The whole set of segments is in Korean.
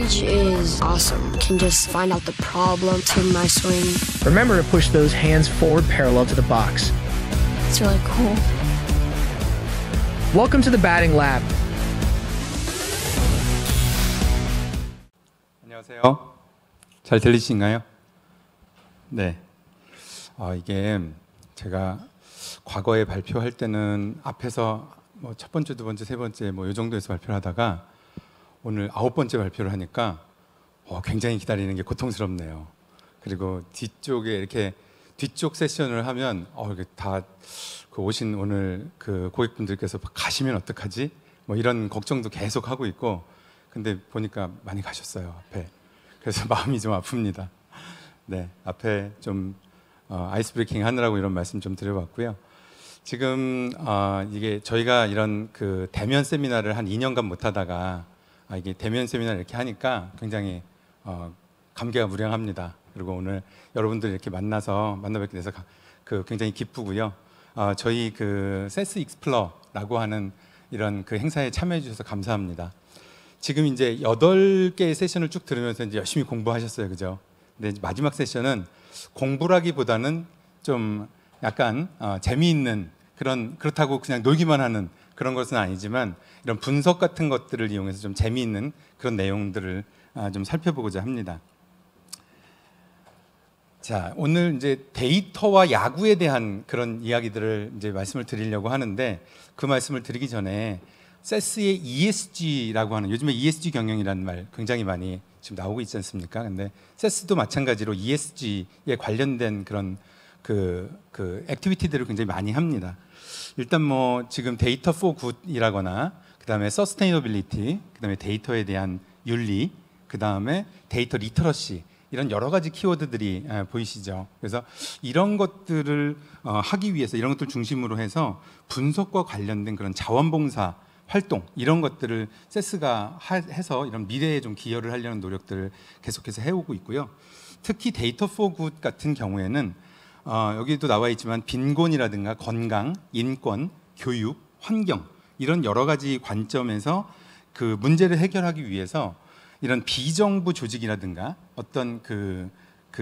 Sage is awesome. Can just find out the problem to my swing. Remember to push those hands forward parallel to the box. It's really cool. Welcome to the batting lab. 안녕하세요. 잘 들리신가요? 네. 이게 제가 과거에 발표할 때는 앞에서 뭐 첫 번째, 두 번째, 세 번째 뭐 이 정도에서 발표를 하다가 오늘 9번째 발표를 하니까 굉장히 기다리는 게 고통스럽네요. 그리고 뒤쪽에 이렇게 뒤쪽 세션을 하면 이렇게 다 그 오신 오늘 그 고객분들께서 가시면 어떡하지? 뭐 이런 걱정도 계속 하고 있고, 근데 보니까 많이 가셨어요, 앞에. 그래서 마음이 좀 아픕니다. 네, 앞에 좀 아이스 브레이킹 하느라고 이런 말씀 좀 드려봤고요. 지금 이게 저희가 이런 그 대면 세미나를 한 2년간 못 하다가 이게 대면 세미나를 이렇게 하니까 굉장히 감개가 무량합니다. 그리고 오늘 여러분들 이렇게 만나 뵙게 돼서 굉장히 기쁘고요. 저희 그 세스 익스플러라고 하는 이런 그 행사에 참여해 주셔서 감사합니다. 지금 이제 8개의 세션을 쭉 들으면서 이제 열심히 공부하셨어요, 그죠? 근데 마지막 세션은 공부라기보다는 좀 약간 재미있는 그렇다고 그냥 놀기만 하는 그런 것은 아니지만 이런 분석 같은 것들을 이용해서 좀 재미있는 그런 내용들을 좀 살펴보고자 합니다. 자, 오늘 이제 데이터와 야구에 대한 그런 이야기들을 이제 말씀을 드리려고 하는데, 그 말씀을 드리기 전에 세스의 ESG라고 하는, 요즘에 ESG 경영이라는 말 굉장히 많이 지금 나오고 있지 않습니까? 근데 세스도 마찬가지로 ESG에 관련된 그런 그 액티비티들을 굉장히 많이 합니다. 일단 뭐 지금 데이터 포 굿이라거나, 그다음에 서스테이너빌리티, 그다음에 데이터에 대한 윤리, 그다음에 데이터 리터러시, 이런 여러 가지 키워드들이 보이시죠. 그래서 이런 것들을 하기 위해서, 이런 것들 중심으로 해서 분석과 관련된 그런 자원봉사 활동, 이런 것들을 세스가 해서 이런 미래에 좀 기여를 하려는 노력들을 계속해서 해오고 있고요. 특히 데이터 포 굿 같은 경우에는 여기도 나와 있지만 빈곤이라든가 건강, 인권, 교육, 환경, 이런 여러 가지 관점에서 그 문제를 해결하기 위해서 이런 비정부 조직이라든가 어떤 그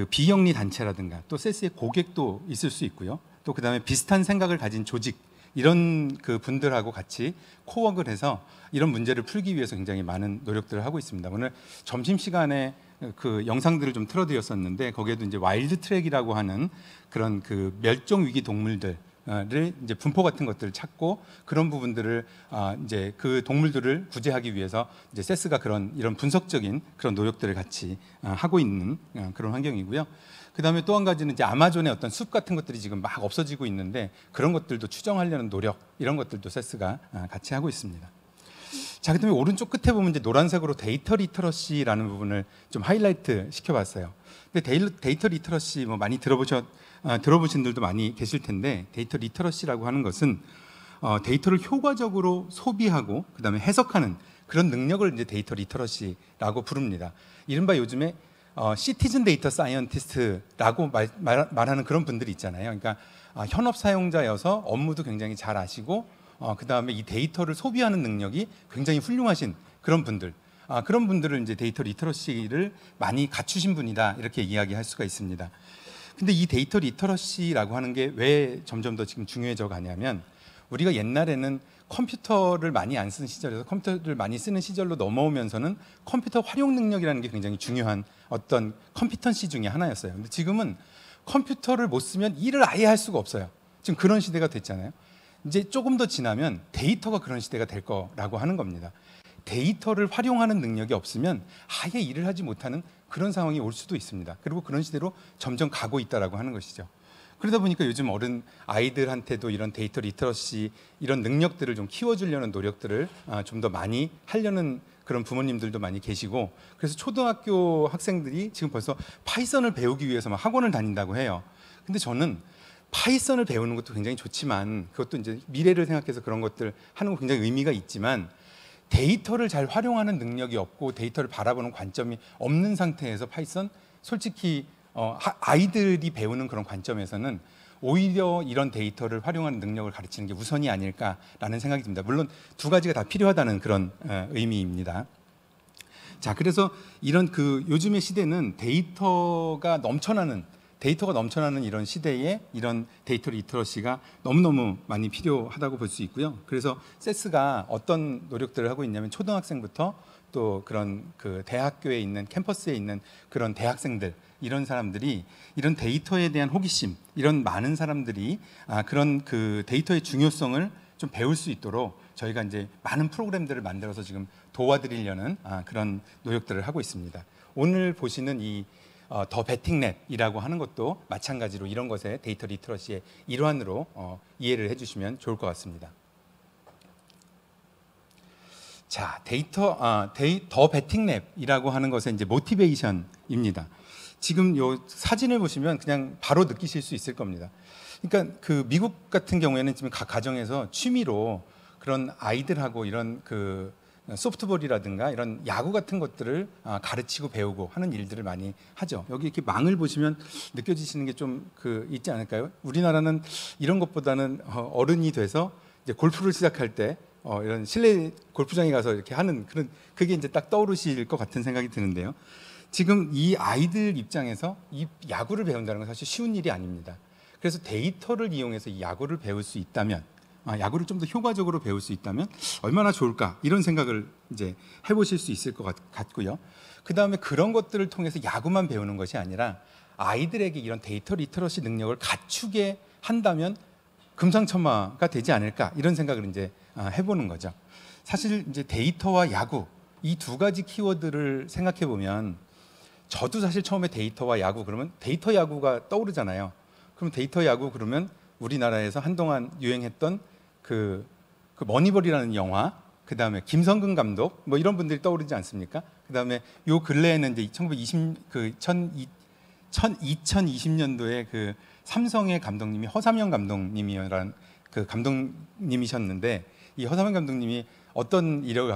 비영리 단체라든가, 또 세스의 고객도 있을 수 있고요. 또 그다음에 비슷한 생각을 가진 조직, 이런 그 분들하고 같이 코워크를 해서 이런 문제를 풀기 위해서 굉장히 많은 노력들을 하고 있습니다. 오늘 점심시간에 그 영상들을 좀 틀어드렸었는데, 거기에도 이제 와일드 트랙이라고 하는 그런 그 멸종 위기 동물들을 이제 분포 같은 것들을 찾고, 그런 부분들을 이제 그 동물들을 구제하기 위해서 이제 세스가 이런 분석적인 그런 노력들을 같이 하고 있는 그런 환경이고요. 그다음에 또 한 가지는 이제 아마존의 어떤 숲 같은 것들이 지금 막 없어지고 있는데, 그런 것들도 추정하려는 노력, 이런 것들도 세스가 같이 하고 있습니다. 자, 그다음에 오른쪽 끝에 보면 이제 노란색으로 데이터 리터러시라는 부분을 좀 하이라이트 시켜봤어요. 근데 데이터 리터러시 뭐 많이 들어보신 분들도 많이 계실 텐데, 데이터 리터러시라고 하는 것은 데이터를 효과적으로 소비하고 그다음에 해석하는 그런 능력을 이제 데이터 리터러시라고 부릅니다. 이른바 요즘에 시티즌 데이터 사이언티스트라고 말하는 그런 분들이 있잖아요. 그러니까 현업 사용자여서 업무도 굉장히 잘 아시고, 그다음에 이 데이터를 소비하는 능력이 굉장히 훌륭하신 그런 분들, 그런 분들을 이제 데이터 리터러시를 많이 갖추신 분이다, 이렇게 이야기할 수가 있습니다. 근데 이 데이터 리터러시라고 하는 게 왜 점점 더 지금 중요해져 가냐면, 우리가 옛날에는 컴퓨터를 많이 안 쓰는 시절에서 컴퓨터를 많이 쓰는 시절로 넘어오면서는 컴퓨터 활용 능력이라는 게 굉장히 중요한 어떤 컴피턴시 중에 하나였어요. 근데 지금은 컴퓨터를 못 쓰면 일을 아예 할 수가 없어요. 지금 그런 시대가 됐잖아요. 이제 조금 더 지나면 데이터가 그런 시대가 될 거라고 하는 겁니다. 데이터를 활용하는 능력이 없으면 아예 일을 하지 못하는 그런 상황이 올 수도 있습니다. 그리고 그런 시대로 점점 가고 있다라고 하는 것이죠. 그러다 보니까 요즘 아이들한테도 이런 데이터 리터러시, 이런 능력들을 좀 키워주려는 노력들을 좀 더 많이 하려는 그런 부모님들도 많이 계시고, 그래서 초등학교 학생들이 지금 벌써 파이썬을 배우기 위해서 막 학원을 다닌다고 해요. 근데 저는 파이썬을 배우는 것도 굉장히 좋지만, 그것도 이제 미래를 생각해서 그런 것들 하는 거 굉장히 의미가 있지만, 데이터를 잘 활용하는 능력이 없고 데이터를 바라보는 관점이 없는 상태에서 파이썬, 솔직히 아이들이 배우는 그런 관점에서는 오히려 이런 데이터를 활용하는 능력을 가르치는 게 우선이 아닐까라는 생각이 듭니다. 물론 두 가지가 다 필요하다는 그런 의미입니다. 자, 그래서 이런 그 요즘의 시대는 데이터가 넘쳐나는 이런 시대에 이런 데이터 리터러시가 너무너무 많이 필요하다고 볼 수 있고요. 그래서 세스가 어떤 노력들을 하고 있냐면 초등학생부터 또 그런 그 대학교에 있는 캠퍼스에 있는 그런 대학생들 이런 사람들이 이런 데이터에 대한 호기심 이런 많은 사람들이 그런 그 데이터의 중요성을 좀 배울 수 있도록 저희가 이제 많은 프로그램들을 만들어서 지금 도와드리려는 그런 노력들을 하고 있습니다. 오늘 보시는 이 더 배팅랩이라고 하는 것도 마찬가지로 이런 것에 데이터 리터러시의 일환으로 이해를 해주시면 좋을 것 같습니다. 자, 더 배팅랩이라고 하는 것의 이제 모티베이션입니다. 지금 요 사진을 보시면 그냥 바로 느끼실 수 있을 겁니다. 그러니까 그 미국 같은 경우에는 지금 각 가정에서 취미로 그런 아이들하고 이런 그 소프트볼이라든가 이런 야구 같은 것들을 가르치고 배우고 하는 일들을 많이 하죠. 여기 이렇게 망을 보시면 느껴지시는 게 좀 그 있지 않을까요? 우리나라는 이런 것보다는 어른이 돼서 이제 골프를 시작할 때 이런 실내 골프장에 가서 이렇게 하는 그런 그게 이제 딱 떠오르실 것 같은 생각이 드는데요. 지금 이 아이들 입장에서 이 야구를 배운다는 건 사실 쉬운 일이 아닙니다. 그래서 데이터를 이용해서 이 야구를 배울 수 있다면 야구를 좀 더 효과적으로 배울 수 있다면 얼마나 좋을까 이런 생각을 이제 해보실 수 있을 것 같고요. 그 다음에 그런 것들을 통해서 야구만 배우는 것이 아니라 아이들에게 이런 데이터 리터러시 능력을 갖추게 한다면 금상첨화가 되지 않을까 이런 생각을 이제 해보는 거죠. 사실 이제 데이터와 야구 이 두 가지 키워드를 생각해 보면 저도 사실 처음에 데이터와 야구 그러면 데이터 야구가 떠오르잖아요. 그럼 데이터 야구 그러면 우리나라에서 한동안 유행했던 그 머니볼이라는 영화, 그 다음에 김성근 감독, 뭐 이런 분들이 떠오르지 않습니까? 그 다음에 요 근래에는 이제 2020년도에 그 삼성의 감독님이 허삼영 감독님이라는 그 감독님이셨는데 이 허삼영 감독님이 어떤 이력을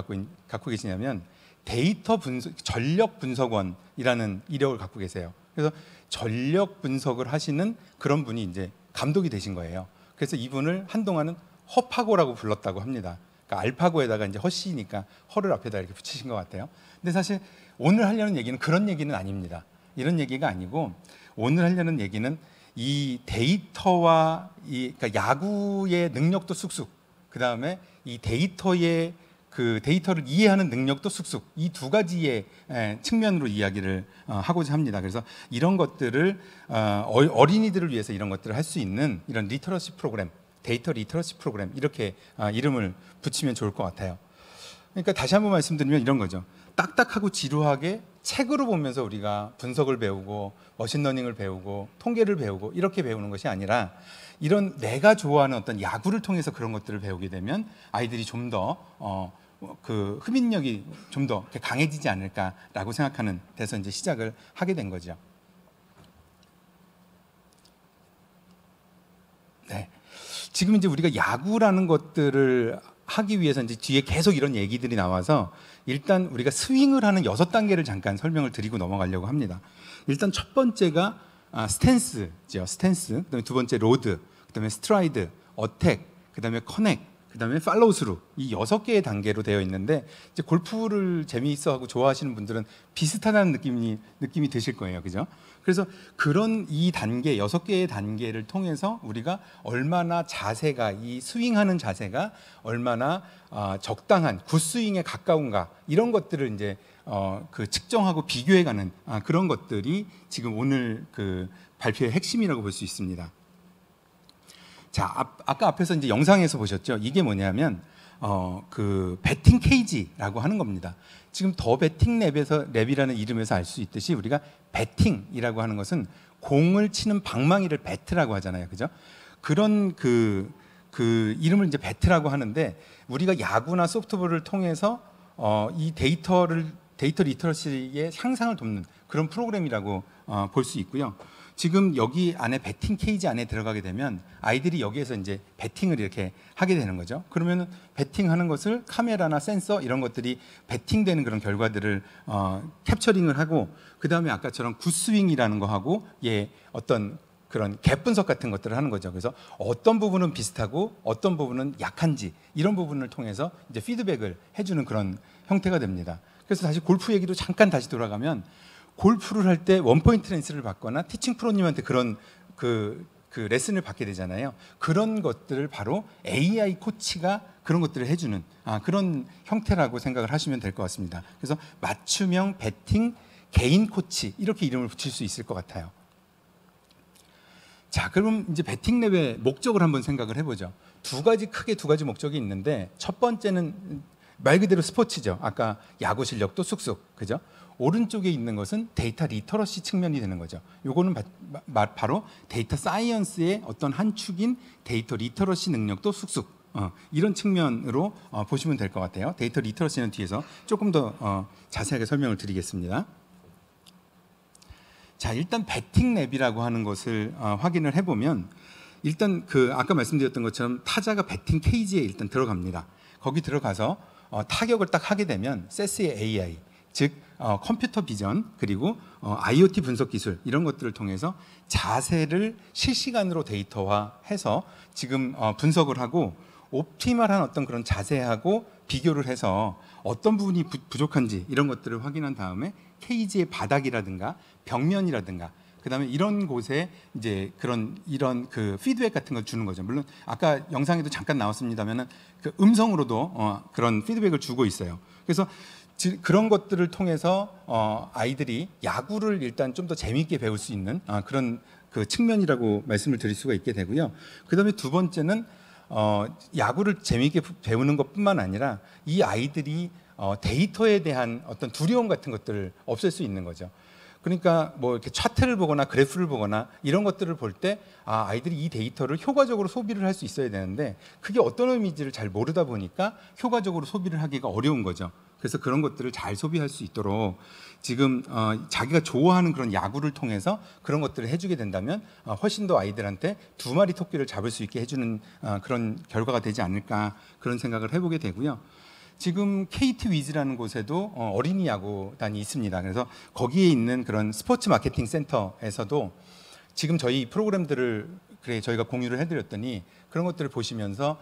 갖고 계시냐면 데이터 분석, 전력 분석원이라는 이력을 갖고 계세요. 그래서 전력 분석을 하시는 그런 분이 이제 감독이 되신 거예요. 그래서 이분을 한동안은 허파고라고 불렀다고 합니다. 그러니까 알파고에다가 이제 허씨니까 허를 앞에다 이렇게 붙이신 것 같아요. 근데 사실 오늘 하려는 얘기는 그런 얘기는 아닙니다. 이런 얘기가 아니고 오늘 하려는 얘기는 이 데이터와 그러니까 야구의 능력도 쑥쑥, 그 다음에 이 데이터의 그 데이터를 이해하는 능력도 쑥쑥 이 두 가지의 측면으로 이야기를 하고자 합니다. 그래서 이런 것들을 어린이들을 위해서 이런 것들을 할 수 있는 이런 리터러시 프로그램, 데이터 리터러시 프로그램 이렇게 이름을 붙이면 좋을 것 같아요. 그러니까 다시 한번 말씀드리면 이런 거죠. 딱딱하고 지루하게 책으로 보면서 우리가 분석을 배우고 머신러닝을 배우고 통계를 배우고 이렇게 배우는 것이 아니라 이런 내가 좋아하는 어떤 야구를 통해서 그런 것들을 배우게 되면 아이들이 좀 더 그 흡인력이 좀 더 강해지지 않을까라고 생각하는 데서 이제 시작을 하게 된 거죠. 네. 지금 이제 우리가 야구라는 것들을 하기 위해서 이제 뒤에 계속 이런 얘기들이 나와서 일단 우리가 스윙을 하는 6단계를 잠깐 설명을 드리고 넘어가려고 합니다. 일단 첫 번째가 스탠스죠. 스탠스. 그다음에 두 번째 로드, 그다음에 스트라이드, 어택, 그다음에 커넥, 그다음에 팔로우 스루 이 6개의 단계로 되어 있는데 이제 골프를 재미있어하고 좋아하시는 분들은 비슷하다는 느낌이 드실 거예요, 그죠? 그래서 그런 이 단계 6개의 단계를 통해서 우리가 얼마나 자세가 이 스윙하는 자세가 얼마나 적당한 굿스윙에 가까운가 이런 것들을 이제 그 측정하고 비교해가는 그런 것들이 지금 오늘 그 발표의 핵심이라고 볼 수 있습니다. 자, 아까 앞에서 이제 영상에서 보셨죠? 이게 뭐냐면 그 배팅 케이지라고 하는 겁니다. 지금 더 배팅 랩이라는 이름에서 알 수 있듯이 우리가 배팅이라고 하는 것은 공을 치는 방망이를 배트라고 하잖아요, 그죠? 그런 그 이름을 이제 배트라고 하는데 우리가 야구나 소프트볼을 통해서 이 데이터 리터러시의 향상을 돕는 그런 프로그램이라고 볼 수 있고요. 지금 여기 안에 배팅 케이지 안에 들어가게 되면 아이들이 여기에서 이제 배팅을 이렇게 하게 되는 거죠. 그러면은 배팅하는 것을 카메라나 센서 이런 것들이 배팅되는 그런 결과들을 캡처링을 하고 그 다음에 아까처럼 굿스윙이라는 거 하고 어떤 그런 갭 분석 같은 것들을 하는 거죠. 그래서 어떤 부분은 비슷하고 어떤 부분은 약한지 이런 부분을 통해서 이제 피드백을 해주는 그런 형태가 됩니다. 그래서 다시 골프 얘기로 잠깐 다시 돌아가면 골프를 할 때 원포인트 레슨을 받거나 티칭 프로님한테 그런 그 레슨을 받게 되잖아요. 그런 것들을 바로 AI 코치가 그런 것들을 해주는 그런 형태라고 생각을 하시면 될 것 같습니다. 그래서 맞춤형 배팅 개인 코치 이렇게 이름을 붙일 수 있을 것 같아요. 자, 그럼 이제 배팅랩의 목적을 한번 생각을 해보죠. 크게 두 가지 목적이 있는데 첫 번째는 말 그대로 스포츠죠. 아까 야구 실력도 쑥쑥, 그죠? 오른쪽에 있는 것은 데이터 리터러시 측면이 되는 거죠. 요거는 바로 데이터 사이언스의 어떤 한 축인 데이터 리터러시 능력도 쑥쑥 이런 측면으로 보시면 될 것 같아요. 데이터 리터러시는 뒤에서 조금 더 자세하게 설명을 드리겠습니다. 자, 일단 배팅랩이라고 하는 것을 확인을 해보면 일단 아까 말씀드렸던 것처럼 타자가 배팅 케이지에 일단 들어갑니다. 거기 들어가서 타격을 딱 하게 되면 세스의 AI, 즉 컴퓨터 비전 그리고 IoT 분석 기술 이런 것들을 통해서 자세를 실시간으로 데이터화해서 지금 분석을 하고 옵티멀한 어떤 그런 자세하고 비교를 해서 어떤 부분이 부족한지 이런 것들을 확인한 다음에 케이지의 바닥이라든가 벽면이라든가 그다음에 이런 곳에 이제 이런 그 피드백 같은 걸 주는 거죠. 물론 아까 영상에도 잠깐 나왔습니다만은 그 음성으로도 그런 피드백을 주고 있어요. 그래서 그런 것들을 통해서 아이들이 야구를 일단 좀 더 재미있게 배울 수 있는 그런 그 측면이라고 말씀을 드릴 수가 있게 되고요. 그다음에 두 번째는 야구를 재미있게 배우는 것뿐만 아니라 이 아이들이 데이터에 대한 어떤 두려움 같은 것들을 없앨 수 있는 거죠. 그러니까 뭐 이렇게 차트를 보거나 그래프를 보거나 이런 것들을 볼 때 아이들이 이 데이터를 효과적으로 소비를 할 수 있어야 되는데 그게 어떤 의미인지를 잘 모르다 보니까 효과적으로 소비를 하기가 어려운 거죠. 그래서 그런 것들을 잘 소비할 수 있도록 지금 자기가 좋아하는 그런 야구를 통해서 그런 것들을 해주게 된다면 훨씬 더 아이들한테 두 마리 토끼를 잡을 수 있게 해주는 그런 결과가 되지 않을까 그런 생각을 해보게 되고요. 지금 KT 위즈라는 곳에도 어린이 야구단이 있습니다. 그래서 거기에 있는 그런 스포츠 마케팅 센터에서도 지금 저희 프로그램들을 저희가 공유를 해드렸더니 그런 것들을 보시면서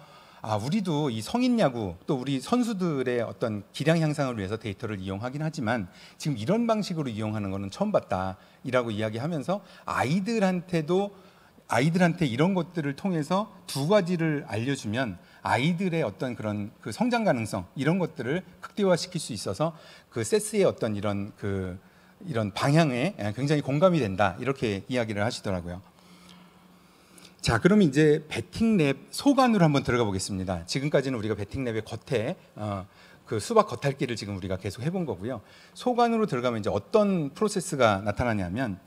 우리도 이 성인 야구 또 우리 선수들의 어떤 기량 향상을 위해서 데이터를 이용하긴 하지만 지금 이런 방식으로 이용하는 거는 처음 봤다라고 이야기하면서 아이들한테 이런 것들을 통해서 두 가지를 알려주면 아이들의 어떤 그런 그 성장 가능성 이런 것들을 극대화시킬 수 있어서 그 세스의 어떤 이런 방향에 굉장히 공감이 된다 이렇게 이야기를 하시더라고요. 자, 그럼 이제 배팅랩 소관으로 한번 들어가 보겠습니다. 지금까지는 우리가 배팅랩의 겉에 그 수박 겉핥기를 지금 우리가 계속 해본 거고요. 소관으로 들어가면 이제 어떤 프로세스가 나타나냐면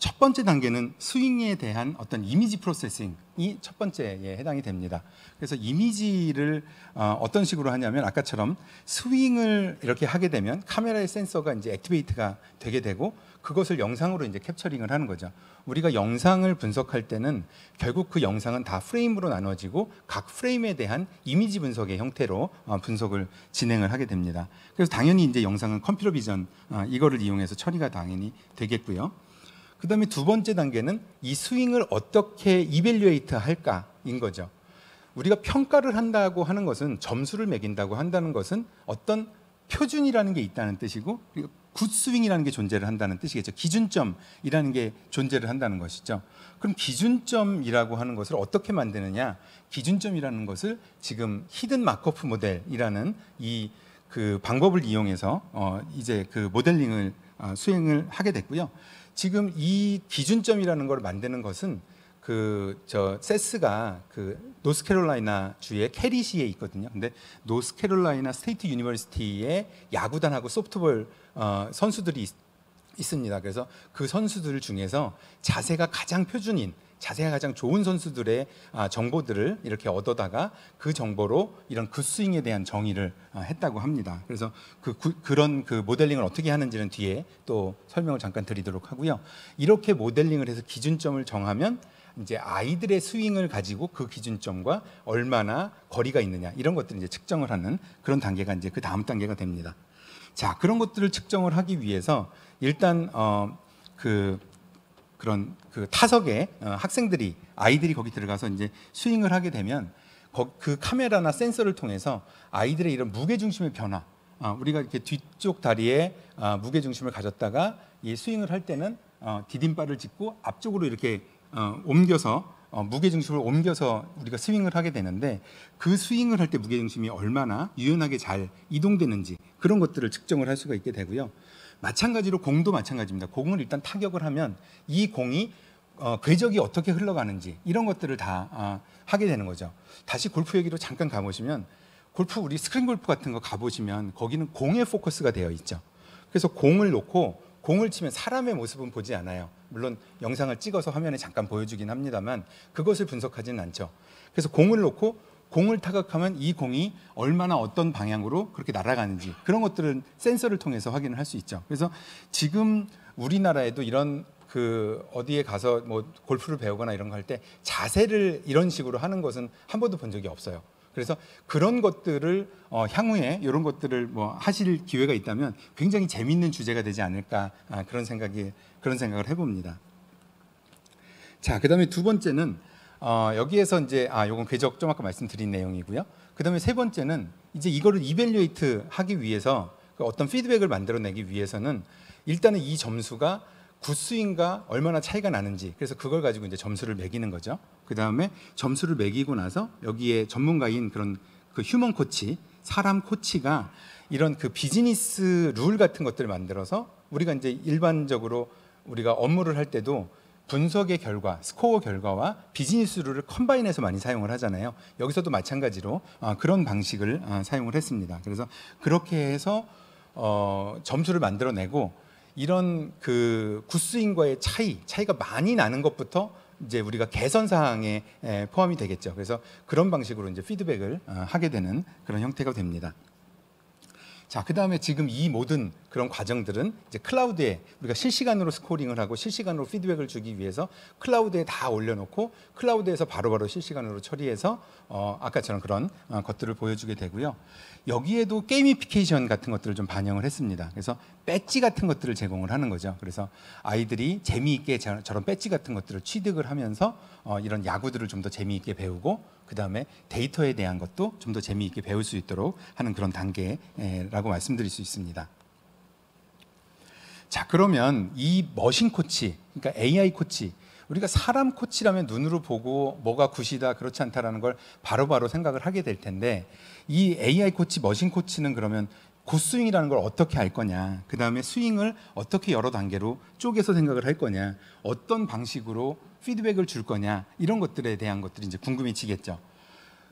첫 번째 단계는 스윙에 대한 어떤 이미지 프로세싱이 첫 번째에 해당이 됩니다. 그래서 이미지를 어떤 식으로 하냐면 아까처럼 스윙을 이렇게 하게 되면 카메라의 센서가 이제 액티베이트가 되게 되고 그것을 영상으로 이제 캡처링을 하는 거죠. 우리가 영상을 분석할 때는 결국 그 영상은 다 프레임으로 나눠지고 각 프레임에 대한 이미지 분석의 형태로 분석을 진행을 하게 됩니다. 그래서 당연히 이제 영상은 컴퓨터 비전 이거를 이용해서 처리가 당연히 되겠고요. 그 다음에 두 번째 단계는 이 스윙을 어떻게 이밸류에이트 할까인 거죠. 우리가 평가를 한다고 하는 것은 점수를 매긴다고 한다는 것은 어떤 표준이라는 게 있다는 뜻이고 그리고 굿스윙이라는 게 존재를 한다는 뜻이겠죠. 기준점이라는 게 존재를 한다는 것이죠. 그럼 기준점이라고 하는 것을 어떻게 만드느냐? 기준점이라는 것을 지금 히든 마커프 모델이라는 이 그 방법을 이용해서 이제 그 모델링을 수행을 하게 됐고요. 지금 이 기준점이라는 걸 만드는 것은 세스가 그 노스캐롤라이나 주의 캐리시에 있거든요. 근데 노스캐롤라이나 스테이트 유니버시티의 야구단하고 소프트볼 선수들이 있습니다. 그래서 그 선수들 중에서 자세가 가장 표준인 자세가 가장 좋은 선수들의 정보들을 이렇게 얻어다가 그 정보로 이런 굿스윙에 대한 정의를 했다고 합니다. 그래서 그런 모델링을 어떻게 하는지는 뒤에 또 설명을 잠깐 드리도록 하고요. 이렇게 모델링을 해서 기준점을 정하면 이제 아이들의 스윙을 가지고 그 기준점과 얼마나 거리가 있느냐 이런 것들을 이제 측정을 하는 그런 단계가 이제 그 다음 단계가 됩니다. 자, 그런 것들을 측정을 하기 위해서 일단 그런 그 타석에 아이들이 거기 들어가서 이제 스윙을 하게 되면 그 카메라나 센서를 통해서 아이들의 이런 무게 중심의 변화, 우리가 이렇게 뒤쪽 다리에 무게 중심을 가졌다가 이 스윙을 할 때는 디딤발을 짚고 앞쪽으로 이렇게 옮겨서 무게 중심을 옮겨서 우리가 스윙을 하게 되는데 그 스윙을 할 때 무게 중심이 얼마나 유연하게 잘 이동되는지 그런 것들을 측정을 할 수가 있게 되고요. 마찬가지로 공도 마찬가지입니다. 공을 일단 타격을 하면 이 공이 궤적이 어떻게 흘러가는지 이런 것들을 다 하게 되는 거죠. 다시 골프 얘기로 잠깐 가보시면 골프 우리 스크린 골프 같은 거 가보시면 거기는 공에 포커스가 되어 있죠. 그래서 공을 놓고 공을 치면 사람의 모습은 보지 않아요. 물론 영상을 찍어서 화면에 잠깐 보여주긴 합니다만 그것을 분석하지는 않죠. 그래서 공을 놓고 공을 타격하면 이 공이 얼마나 어떤 방향으로 그렇게 날아가는지 그런 것들은 센서를 통해서 확인을 할 수 있죠. 그래서 지금 우리나라에도 이런 그 어디에 가서 뭐 골프를 배우거나 이런 거 할 때 자세를 이런 식으로 하는 것은 한 번도 본 적이 없어요. 그래서 그런 것들을 향후에 이런 것들을 뭐 하실 기회가 있다면 굉장히 재미있는 주제가 되지 않을까 그런 생각을 해봅니다. 자, 그다음에 두 번째는 여기에서 이제 요건 궤적 좀 아까 말씀드린 내용이고요. 그다음에 세 번째는 이제 이거를 이밸류에이트 하기 위해서 어떤 피드백을 만들어내기 위해서는 일단은 이 점수가 굿스윙과 얼마나 차이가 나는지 그래서 그걸 가지고 이제 점수를 매기는 거죠. 그 다음에 점수를 매기고 나서 여기에 전문가인 그런 그 휴먼 코치, 사람 코치가 이런 그 비즈니스 룰 같은 것들을 만들어서 우리가 이제 일반적으로 우리가 업무를 할 때도 분석의 결과, 스코어 결과와 비즈니스 룰을 컴바인해서 많이 사용을 하잖아요. 여기서도 마찬가지로 그런 방식을 사용을 했습니다. 그래서 그렇게 해서 점수를 만들어내고 이런 그 굿스윙과의 차이가 많이 나는 것부터 이제 우리가 개선 사항에 포함이 되겠죠. 그래서 그런 방식으로 이제 피드백을 하게 되는 그런 형태가 됩니다. 자, 그 다음에 지금 이 모든 그런 과정들은 이제 클라우드에 우리가 실시간으로 스코링을 하고 실시간으로 피드백을 주기 위해서 클라우드에 다 올려놓고 클라우드에서 바로바로 실시간으로 처리해서 아까처럼 그런 것들을 보여주게 되고요. 여기에도 게이미피케이션 같은 것들을 좀 반영을 했습니다. 그래서 배지 같은 것들을 제공을 하는 거죠. 그래서 아이들이 재미있게 저런 배지 같은 것들을 취득을 하면서 이런 야구들을 좀 더 재미있게 배우고 그 다음에 데이터에 대한 것도 좀 더 재미있게 배울 수 있도록 하는 그런 단계라고 말씀드릴 수 있습니다. 자, 그러면 이 머신 코치, 그러니까 AI 코치, 우리가 사람 코치라면 눈으로 보고 뭐가 굿이다 그렇지 않다라는 걸 바로바로 생각을 하게 될 텐데 이 AI 코치, 머신 코치는 그러면 굿스윙이라는 걸 어떻게 할 거냐, 그 다음에 스윙을 어떻게 여러 단계로 쪼개서 생각을 할 거냐, 어떤 방식으로 피드백을 줄 거냐, 이런 것들에 대한 것들이 이제 궁금해지겠죠.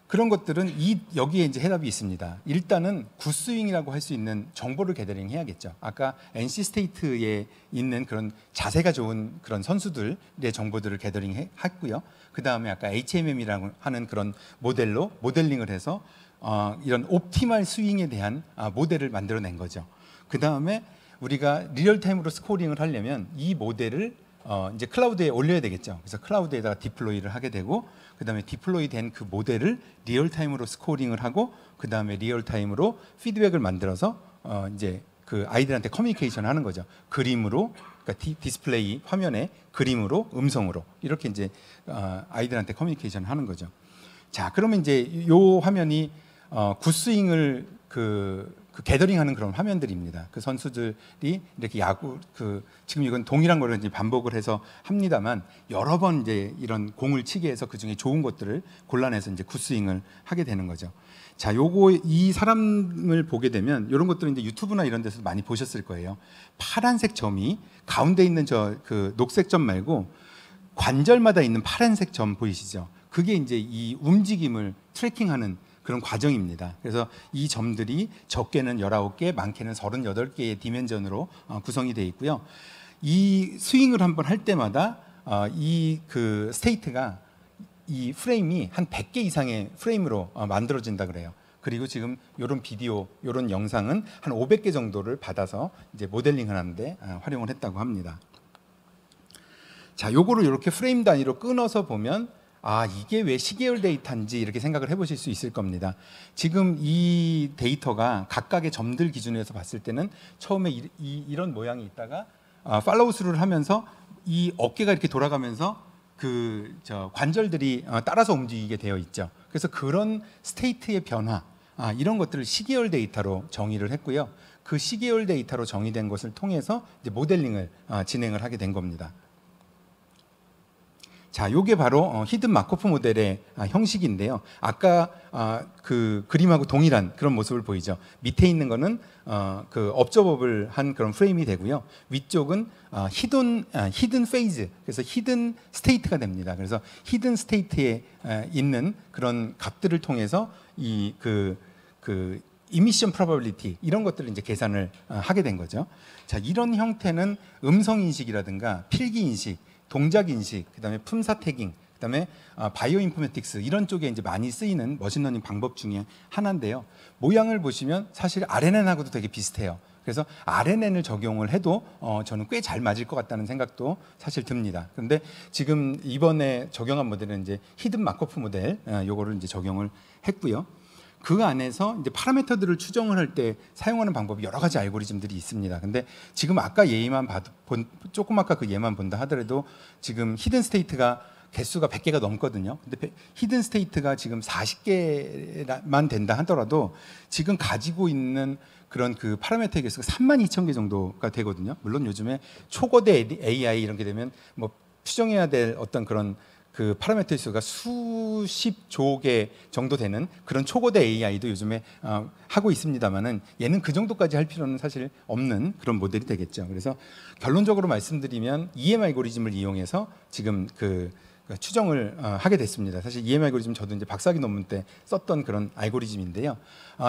그런 것들은 여기에 이제 해답이 있습니다. 일단은 굿스윙이라고 할 수 있는 정보를 게더링 해야겠죠. 아까 NC 스테이트에 있는 그런 자세가 좋은 그런 선수들의 정보들을 게더링 했고요. 그 다음에 아까 HMM이라고 하는 그런 모델로 모델링을 해서 이런 옵티멀 스윙에 대한 모델을 만들어낸 거죠. 그 다음에 우리가 리얼타임으로 스코링을 하려면 이 모델을 이제 클라우드에 올려야 되겠죠. 그래서 클라우드에다가 디플로이를 하게 되고 그 다음에 디플로이 된 그 모델을 리얼타임으로 스코링을 하고 그 다음에 리얼타임으로 피드백을 만들어서 이제 그 아이들한테 커뮤니케이션 하는 거죠. 그림으로, 그러니까 디스플레이 화면에 그림으로, 음성으로 이렇게 이제 아이들한테 커뮤니케이션 하는 거죠. 자, 그러면 이제 요 화면이 굿스윙을 그 게더링하는 그런 화면들입니다. 그 선수들이 이렇게 야구 지금 이건 동일한 거를 이제 반복을 해서 합니다만 여러 번 이제 이런 공을 치게 해서 그 중에 좋은 것들을 골라내서 이제 굿스윙을 하게 되는 거죠. 자, 이 사람을 보게 되면 이런 것들은 이제 유튜브나 이런 데서 많이 보셨을 거예요. 파란색 점이 가운데 있는 그 녹색 점 말고 관절마다 있는 파란색 점 보이시죠? 그게 이제 이 움직임을 트래킹하는 그런 과정입니다. 그래서 이 점들이 적게는 19개, 많게는 38개의 디멘전으로 구성이 되어 있고요. 이 스윙을 한번 할 때마다 이 그 스테이트가 이 프레임이 한 100개 이상의 프레임으로 만들어진다 그래요. 그리고 지금 이런 비디오, 이런 영상은 한 500개 정도를 받아서 이제 모델링을 하는데 활용을 했다고 합니다. 자, 요거를 이렇게 프레임 단위로 끊어서 보면 이게 왜 시계열 데이터인지 이렇게 생각을 해보실 수 있을 겁니다. 지금 이 데이터가 각각의 점들 기준에서 봤을 때는 처음에 이런 모양이 있다가 팔로우 스루를 하면서 이 어깨가 이렇게 돌아가면서 관절들이 따라서 움직이게 되어 있죠. 그래서 그런 스테이트의 변화, 이런 것들을 시계열 데이터로 정의를 했고요. 그 시계열 데이터로 정의된 것을 통해서 이제 모델링을 진행을 하게 된 겁니다. 자, 요게 바로 히든 마코프 모델의 형식인데요. 아까 그 그림하고 동일한 그런 모습을 보이죠. 밑에 있는 거는 그 업저버블 한 그런 프레임이 되고요. 위쪽은 히든 페이즈, 그래서 히든 스테이트가 됩니다. 그래서 히든 스테이트에 있는 그런 값들을 통해서 이 그 이미션 프로바빌리티 이런 것들을 이제 계산을 하게 된 거죠. 자, 이런 형태는 음성 인식이라든가 필기 인식, 동작 인식, 그다음에 품사 태깅, 그다음에 바이오 인포메틱스 이런 쪽에 이제 많이 쓰이는 머신러닝 방법 중에 하나인데요. 모양을 보시면 사실 RNN하고도 되게 비슷해요. 그래서 RNN을 적용을 해도 저는 꽤 잘 맞을 것 같다는 생각도 사실 듭니다. 그런데 지금 이번에 적용한 모델은 이제 히든 마코프 모델 요거를 이제 적용을 했고요. 그 안에서 이제 파라미터들을 추정을 할 때 사용하는 방법이 여러 가지 알고리즘들이 있습니다. 근데 지금 아까 예만 조금 아까 그 예만 본다 하더라도 지금 히든 스테이트가 개수가 100개가 넘거든요. 근데 히든 스테이트가 지금 40개만 된다 하더라도 지금 가지고 있는 그런 그 파라미터의 개수가 32,000개 정도가 되거든요. 물론 요즘에 초거대 AI 이런 게 되면 뭐 추정해야 될 어떤 그런 그 파라미터 수가 수십조 개 정도 되는 그런 초거대 AI도 요즘에 하고 있습니다만은 얘는 그 정도까지 할 필요는 사실 없는 그런 모델이 되겠죠. 그래서 결론적으로 말씀드리면 EM 알고리즘을 이용해서 지금 그 추정을 하게 됐습니다. 사실 EM 알고리즘 저도 이제 박사학위 논문 때 썼던 그런 알고리즘인데요.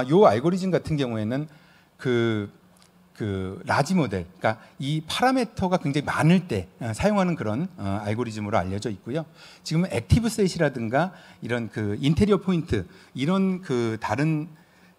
요 알고리즘 같은 경우에는 그 라지 모델, 그러니까 이 파라미터가 굉장히 많을 때 사용하는 그런 알고리즘으로 알려져 있고요. 지금은 액티브 셋이라든가 이런 그 인테리어 포인트 이런 그 다른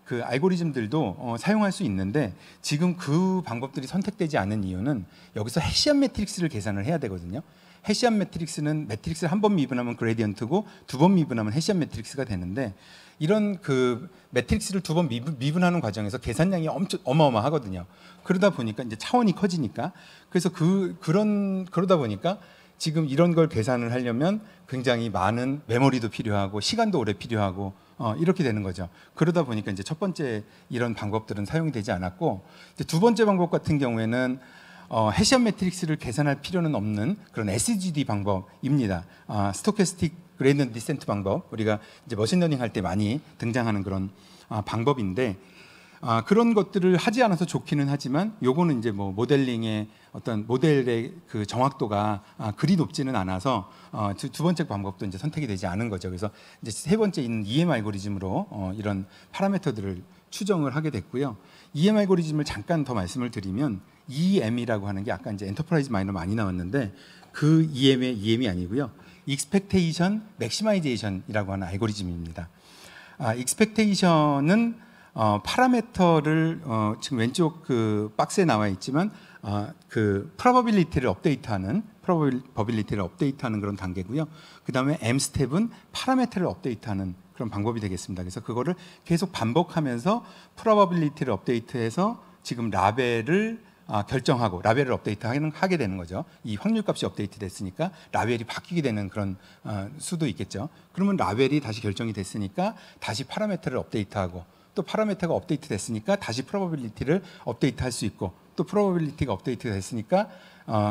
그 알고리즘들도 사용할 수 있는데 지금 그 방법들이 선택되지 않은 이유는 여기서 해시안 매트릭스를 계산을 해야 되거든요. 해시안 매트릭스는 매트릭스를 한 번 미분하면 그레디언트고 두 번 미분하면 해시안 매트릭스가 되는데 이런 그 매트릭스를 두 번 미분하는 과정에서 계산량이 엄청 어마어마하거든요. 그러다 보니까 이제 차원이 커지니까 그래서 그러다 보니까 지금 이런 걸 계산을 하려면 굉장히 많은 메모리도 필요하고 시간도 오래 필요하고 이렇게 되는 거죠. 그러다 보니까 이제 첫 번째 이런 방법들은 사용이 되지 않았고 이제 두 번째 방법 같은 경우에는 해시안 매트릭스를 계산할 필요는 없는 그런 SGD 방법입니다. 스토캐스틱 그레디언트 디센트 방법, 우리가 이제 머신러닝 할 때 많이 등장하는 그런 방법인데 그런 것들을 하지 않아서 좋기는 하지만 요거는 이제 뭐 모델링의 어떤 모델의 그 정확도가 그리 높지는 않아서 두 번째 방법도 이제 선택이 되지 않은 거죠. 그래서 이제 세 번째 있는 EM 알고리즘으로 이런 파라미터들을 추정을 하게 됐고요. EM 알고리즘을 잠깐 더 말씀을 드리면 EM이라고 하는 게 아까 이제 엔터프라이즈 마이너 많이 나왔는데 그 EM의 EM이 아니고요. 익스펙테이션 맥시마이제이션이라고 하는 알고리즘입니다. 익스펙테이션은 파라미터를 지금 왼쪽 그 박스에 나와 있지만 그 프로버빌리티를 업데이트하는 그런 단계고요. 그다음에 M 스텝은 파라미터를 업데이트하는 그런 방법이 되겠습니다. 그래서 그거를 계속 반복하면서 프로버빌리티를 업데이트해서 지금 라벨을 결정하고 라벨을 업데이트하게 되는 거죠. 이 확률값이 업데이트 됐으니까 라벨이 바뀌게 되는 그런 수도 있겠죠. 그러면 라벨이 다시 결정이 됐으니까 다시 파라미터를 업데이트하고 또 파라미터가 업데이트 됐으니까 다시 프로버빌리티를 업데이트할 수 있고 또 프로버빌리티가 업데이트 됐으니까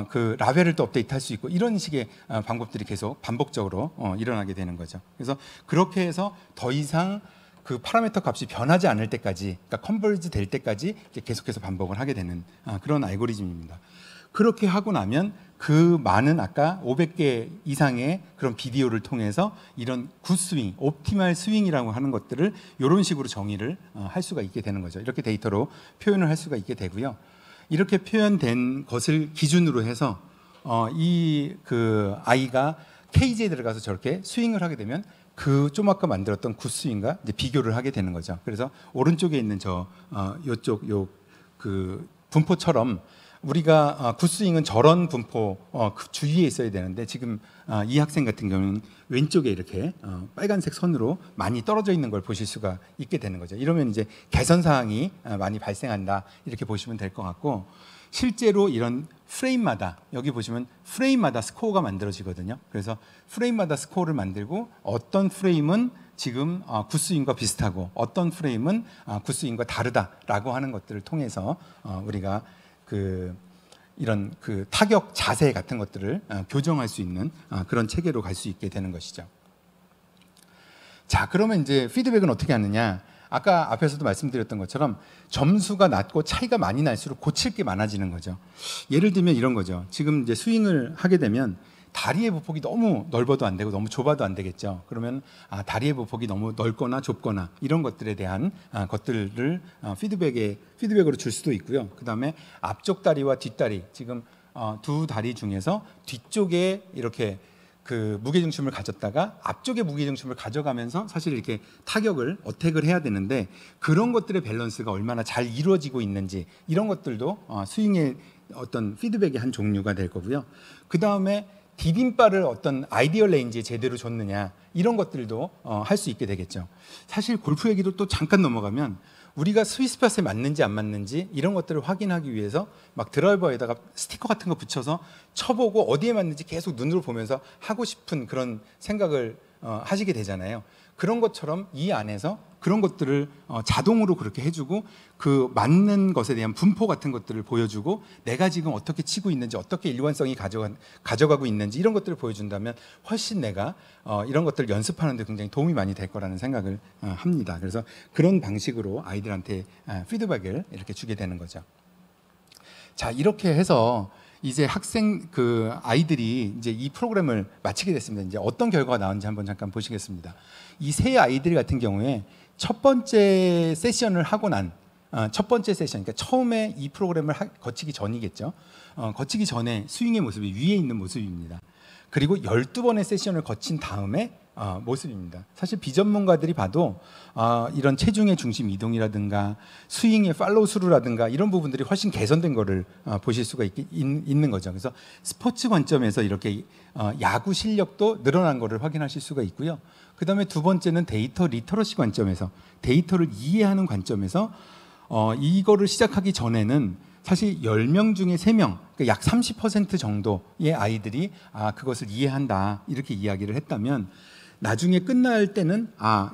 그 라벨을 또 업데이트할 수 있고 이런 식의 방법들이 계속 반복적으로 일어나게 되는 거죠. 그래서 그렇게 해서 더 이상 그 파라미터 값이 변하지 않을 때까지, 그러니까 컨버지 될 때까지 계속해서 반복을 하게 되는 그런 알고리즘입니다. 그렇게 하고 나면 그 많은 아까 500개 이상의 그런 비디오를 통해서 이런 굿 스윙, 옵티멀 스윙이라고 하는 것들을 이런 식으로 정의를 할 수가 있게 되는 거죠. 이렇게 데이터로 표현을 할 수가 있게 되고요. 이렇게 표현된 것을 기준으로 해서 이 그 아이가 케이지에 들어가서 저렇게 스윙을 하게 되면 그 좀 아까 만들었던 굿스윙과 이제 비교를 하게 되는 거죠. 그래서 오른쪽에 있는 요쪽 그 분포처럼 우리가 굿스윙은 저런 분포 그 주위에 있어야 되는데 지금 이 학생 같은 경우는 왼쪽에 이렇게 빨간색 선으로 많이 떨어져 있는 걸 보실 수가 있게 되는 거죠. 이러면 이제 개선 사항이 많이 발생한다 이렇게 보시면 될 것 같고 실제로 이런 프레임마다 여기 보시면 프레임마다 스코어가 만들어지거든요. 그래서 프레임마다 스코어를 만들고 어떤 프레임은 지금 굿스윙과 비슷하고 어떤 프레임은 굿스윙과 다르다라고 하는 것들을 통해서 우리가 이런 타격 자세 같은 것들을 교정할 수 있는 그런 체계로 갈 수 있게 되는 것이죠. 자, 그러면 이제 피드백은 어떻게 하느냐? 아까 앞에서도 말씀드렸던 것처럼 점수가 낮고 차이가 많이 날수록 고칠 게 많아지는 거죠. 예를 들면 이런 거죠. 지금 이제 스윙을 하게 되면 다리의 보폭이 너무 넓어도 안 되고 너무 좁아도 안 되겠죠. 그러면 다리의 보폭이 너무 넓거나 좁거나 이런 것들에 대한 것들을 피드백으로 줄 수도 있고요. 그 다음에 앞쪽 다리와 뒷다리, 지금 두 다리 중에서 뒤쪽에 이렇게 무게중심을 가졌다가 앞쪽에 무게중심을 가져가면서 사실 이렇게 타격을 어택을 해야 되는데 그런 것들의 밸런스가 얼마나 잘 이루어지고 있는지 이런 것들도 스윙의 어떤 피드백의 한 종류가 될 거고요. 그 다음에 디딤발을 어떤 아이디얼 레인지에 제대로 줬느냐 이런 것들도 할 수 있게 되겠죠. 사실 골프 얘기도 또 잠깐 넘어가면 우리가 스위스팟에 맞는지 안 맞는지 이런 것들을 확인하기 위해서 막 드라이버에다가 스티커 같은 거 붙여서 쳐보고 어디에 맞는지 계속 눈으로 보면서 하고 싶은 그런 생각을 하시게 되잖아요. 그런 것처럼 이 안에서 그런 것들을 자동으로 그렇게 해주고 그 맞는 것에 대한 분포 같은 것들을 보여주고 내가 지금 어떻게 치고 있는지 어떻게 일관성이 가져가고 있는지 이런 것들을 보여준다면 훨씬 내가 이런 것들을 연습하는 데 굉장히 도움이 많이 될 거라는 생각을 합니다. 그래서 그런 방식으로 아이들한테 피드백을 이렇게 주게 되는 거죠. 자, 이렇게 해서 이제 아이들이 이제 이 프로그램을 마치게 됐습니다. 이제 어떤 결과가 나왔는지 한번 잠깐 보시겠습니다. 이 세 아이들 같은 경우에 첫 번째 세션을 하고 난 첫 번째 세션, 그러니까 처음에 이 프로그램을 거치기 전이겠죠. 거치기 전에 스윙의 모습이 위에 있는 모습입니다. 그리고 12번의 세션을 거친 다음에 모습입니다. 사실 비전문가들이 봐도 이런 체중의 중심 이동이라든가 스윙의 팔로우 스루라든가 이런 부분들이 훨씬 개선된 거를 보실 수가 있는 거죠. 그래서 스포츠 관점에서 이렇게 야구 실력도 늘어난 거를 확인하실 수가 있고요. 그 다음에 두 번째는 데이터 리터러시 관점에서 데이터를 이해하는 관점에서 이거를 시작하기 전에는 사실 10명 중에 3명, 그러니까 약 30% 정도의 아이들이 그것을 이해한다 이렇게 이야기를 했다면 나중에 끝날 때는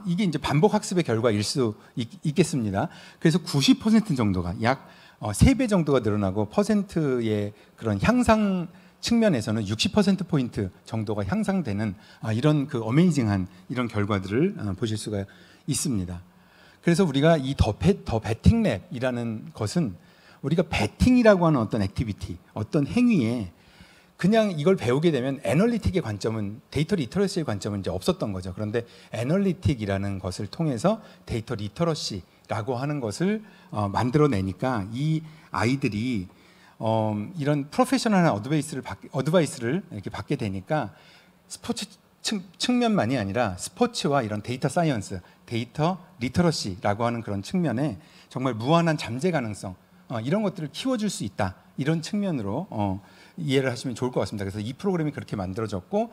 이게 이제 반복 학습의 결과일 수 있겠습니다. 그래서 90% 정도가 약 3배 정도가 늘어나고 퍼센트의 그런 향상 측면에서는 60%포인트 정도가 향상되는 이런 어메이징한 이런 결과들을 보실 수가 있습니다. 그래서 우리가 이 더 배팅 랩이라는 것은 우리가 배팅이라고 하는 어떤 액티비티, 어떤 행위에 그냥 이걸 배우게 되면 애널리틱의 관점은 데이터 리터러시의 관점은 이제 없었던 거죠. 그런데 애널리틱이라는 것을 통해서 데이터 리터러시라고 하는 것을 만들어내니까 이 아이들이 이런 프로페셔널한 어드바이스를 이렇게 받게 되니까 스포츠 측면만이 아니라 스포츠와 이런 데이터 사이언스, 데이터 리터러시라고 하는 그런 측면에 정말 무한한 잠재 가능성 이런 것들을 키워줄 수 있다. 이런 측면으로 이해를 하시면 좋을 것 같습니다. 그래서 이 프로그램이 그렇게 만들어졌고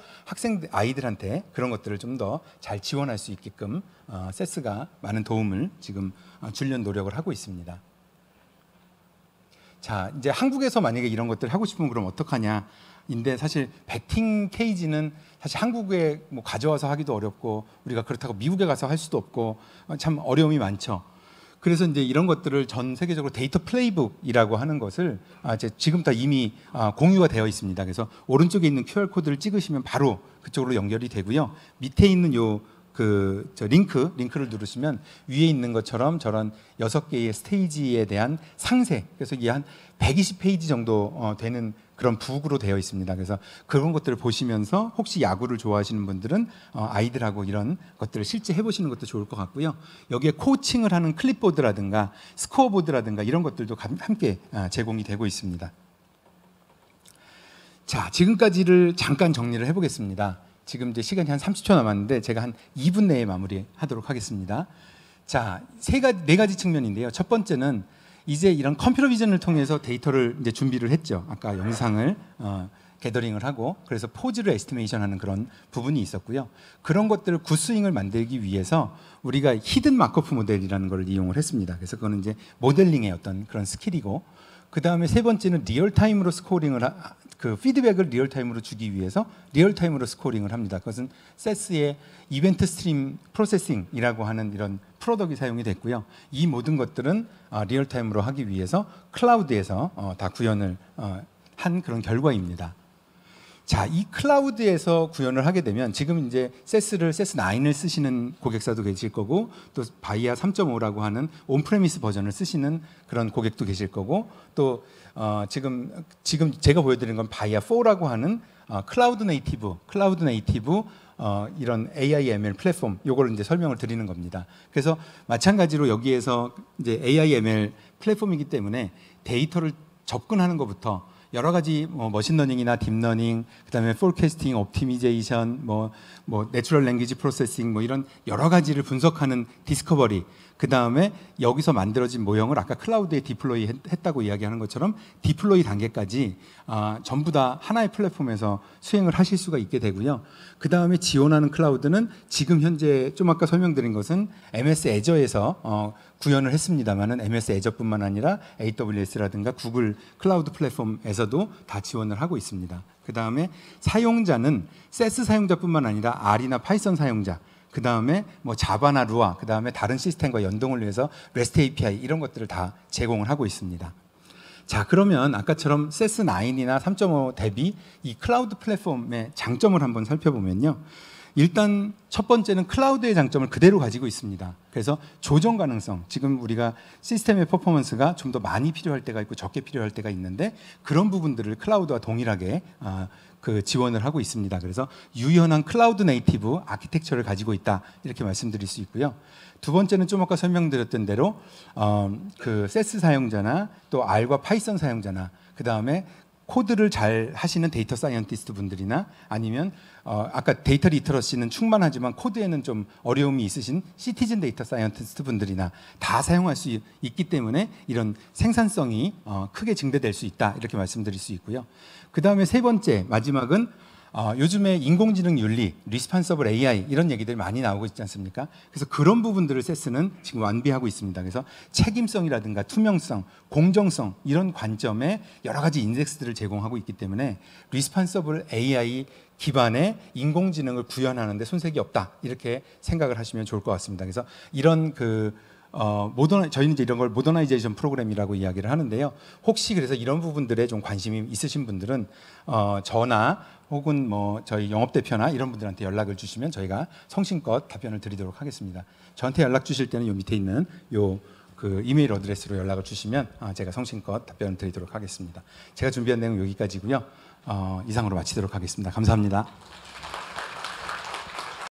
아이들한테 그런 것들을 좀 더 잘 지원할 수 있게끔 세스가 많은 도움을 지금 주려는 노력을 하고 있습니다. 자, 이제 한국에서 만약에 이런 것들을 하고 싶으면 그럼 어떡하냐? 인데 사실 배팅 케이지는 사실 한국에 뭐 가져와서 하기도 어렵고 우리가 그렇다고 미국에 가서 할 수도 없고 참 어려움이 많죠. 그래서 이제 이런 것들을 전 세계적으로 데이터 플레이북이라고 하는 것을 지금 다 이미 공유가 되어 있습니다. 그래서 오른쪽에 있는 QR 코드를 찍으시면 바로 그쪽으로 연결이 되고요. 밑에 있는 링크를 누르시면 위에 있는 것처럼 저런 6개의 스테이지에 대한 상세, 그래서 이게 한 120페이지 정도 되는 그런 북으로 되어 있습니다. 그래서 그런 것들을 보시면서 혹시 야구를 좋아하시는 분들은 아이들하고 이런 것들을 실제 해보시는 것도 좋을 것 같고요. 여기에 코칭을 하는 클립보드라든가 스코어보드라든가 이런 것들도 함께 제공이 되고 있습니다. 자, 지금까지를 잠깐 정리를 해보겠습니다. 지금 이제 시간이 한 30초 남았는데 제가 한 2분 내에 마무리하도록 하겠습니다. 자, 네 가지 측면인데요. 첫 번째는 이제 이런 컴퓨터 비전을 통해서 데이터를 이제 준비를 했죠. 아까 영상을 게더링을 하고 그래서 포즈를 에스티메이션하는 그런 부분이 있었고요. 그런 것들을 굿스윙을 만들기 위해서 우리가 히든 마커프 모델이라는 걸 이용을 했습니다. 그래서 그거는 이제 모델링의 어떤 그런 스킬이고 그 다음에 세 번째는 리얼타임으로 스코어링을 그 피드백을 리얼타임으로 주기 위해서 리얼타임으로 스코링을 합니다. 그것은 SES의 이벤트 스트림 프로세싱이라고 하는 이런 프로덕이 사용이 됐고요. 이 모든 것들은 리얼타임으로 하기 위해서 클라우드에서 다 구현을 한 그런 결과입니다. 자, 이 클라우드에서 구현을 하게 되면 지금 이제 세스 9을 쓰시는 고객사도 계실 거고 또 바이아 3.5라고 하는 온프레미스 버전을 쓰시는 그런 고객도 계실 거고 또 지금 제가 보여드린 건 바이아 4라고 하는 클라우드 네이티브 이런 AI ML 플랫폼 요거를 이제 설명을 드리는 겁니다. 그래서 마찬가지로 여기에서 이제 AI ML 플랫폼이기 때문에 데이터를 접근하는 것부터 여러 가지 머신러닝이나 딥러닝, 그다음에 포캐스팅, 옵티미제이션, 내추럴 랭귀지 프로세싱 이런 여러 가지를 분석하는 디스커버리, 그다음에 여기서 만들어진 모형을 아까 클라우드에 디플로이 했다고 이야기하는 것처럼 디플로이 단계까지 전부 다 하나의 플랫폼에서 수행을 하실 수가 있게 되고요. 그다음에 지원하는 클라우드는 지금 현재 좀 아까 설명드린 것은 MS 애저에서 구현을 했습니다만은 MS 애저뿐만 아니라 AWS라든가 구글 클라우드 플랫폼에서도 다 지원을 하고 있습니다. 그다음에 사용자는 세스 사용자뿐만 아니라 R이나 파이썬 사용자, 그다음에 자바나 루아, 그다음에 다른 시스템과 연동을 위해서 REST API 이런 것들을 다 제공을 하고 있습니다. 자, 그러면 아까처럼 세스 9이나 3.5 대비 이 클라우드 플랫폼의 장점을 한번 살펴보면요. 일단 첫 번째는 클라우드의 장점을 그대로 가지고 있습니다. 그래서 조정 가능성, 지금 우리가 시스템의 퍼포먼스가 좀 더 많이 필요할 때가 있고 적게 필요할 때가 있는데 그런 부분들을 클라우드와 동일하게 지원을 하고 있습니다. 그래서 유연한 클라우드 네이티브 아키텍처를 가지고 있다 이렇게 말씀드릴 수 있고요. 두 번째는 좀 아까 설명드렸던 대로 그 세스 사용자나 또 R과 파이썬 사용자나 그 다음에 코드를 잘 하시는 데이터 사이언티스트 분들이나 아니면 아까 데이터 리터러시는 충만하지만 코드에는 좀 어려움이 있으신 시티즌 데이터 사이언티스트 분들이나 다 사용할 수 있기 때문에 이런 생산성이 크게 증대될 수 있다 이렇게 말씀드릴 수 있고요. 그 다음에 세 번째 마지막은 요즘에 인공지능 윤리, 리스판서블 AI 이런 얘기들이 많이 나오고 있지 않습니까? 그래서 그런 부분들을 세스는 지금 완비하고 있습니다. 그래서 책임성이라든가 투명성, 공정성 이런 관점에 여러 가지 인덱스들을 제공하고 있기 때문에 리스판서블 AI 기반의 인공지능을 구현하는 데 손색이 없다 이렇게 생각을 하시면 좋을 것 같습니다. 그래서 이런 저희는 이제 이런 걸 모더나이제이션 프로그램이라고 이야기를 하는데요. 혹시 그래서 이런 부분들에 좀 관심이 있으신 분들은 저나 혹은 저희 영업대표나 이런 분들한테 연락을 주시면 저희가 성심껏 답변을 드리도록 하겠습니다. 저한테 연락 주실 때는 요 밑에 있는 이메일 어드레스로 연락을 주시면 제가 성심껏 답변을 드리도록 하겠습니다. 제가 준비한 내용 여기까지고요. 이상으로 마치도록 하겠습니다. 감사합니다.